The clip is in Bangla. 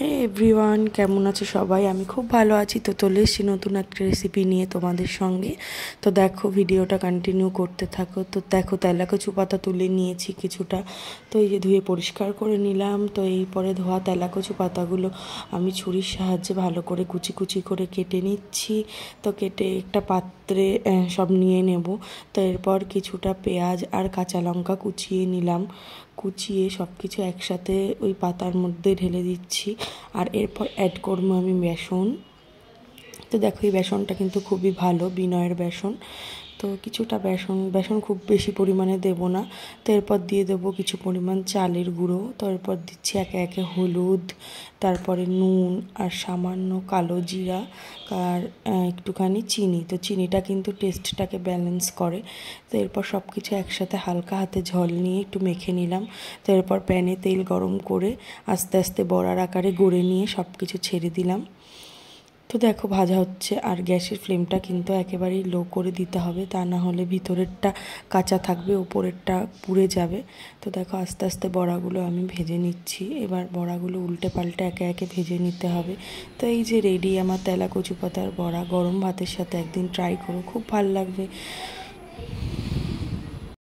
হে এভরিওয়ান, কেমন আছো সবাই? আমি খুব ভালো আছি। তো চলে এসেছি নতুন একটা রেসিপি নিয়ে তোমাদের সঙ্গে। তো দেখো, ভিডিওটা কন্টিনিউ করতে থাকো। তো দেখো, তেলাকচু পাতা তুলে নিয়েছি কিছুটা। তো এই যে ধুয়ে পরিষ্কার করে নিলাম। তো এই পরে ধোয়া তেলাকচু পাতাগুলো আমি ছুরির সাহায্যে ভালো করে কুচি কুচি করে কেটে নিচ্ছি। তো কেটে একটা পাত্রে সব নিয়ে নেব। তো এরপর কিছুটা পেঁয়াজ আর কাঁচা লঙ্কা কুচিয়ে নিলাম। কুচিয়ে সব কিছু একসাথে ওই পাতার মধ্যে ঢেলে দিচ্ছি। আর এরপর অ্যাড করবো আমি বেসন। তো দেখো, এই বেসনটা কিন্তু খুবই ভালো, বিনয়ের বেসন। তো কিছুটা বেসন খুব বেশি পরিমাণে দেব না। তো এরপর দিয়ে দেবো কিছু পরিমাণ চালের গুঁড়ো। তো এরপর দিচ্ছি একে একে হলুদ, তারপরে নুন আর সামান্য কালো জিরা আর একটুখানি চিনি। তো চিনিটা কিন্তু টেস্টটাকে ব্যালেন্স করে। তো এরপর সব কিছু একসাথে হালকা হাতে ঝল নিয়ে একটু মেখে নিলাম। তো এরপর প্যানে তেল গরম করে আস্তে আস্তে বড়ার আকারে গড়ে নিয়ে সব কিছু ছেড়ে দিলাম। তো দেখো, ভাজা হচ্ছে। আর গ্যাসের ফ্লেমটা কিন্তু একেবারেই লো করে দিতে হবে, তা না হলে ভিতরেরটা কাঁচা থাকবে, উপরেরটা পুড়ে যাবে। তো দেখো, আস্তে আস্তে বড়াগুলো আমি ভেজে নিচ্ছি। এবার বড়াগুলো উল্টে পাল্টে একে একে ভেজে নিতে হবে। তো এই যে রেডি আমার তেলাকচু পাতার বড়া। গরম ভাতের সাথে একদিন ট্রাই করো, খুব ভালো লাগবে।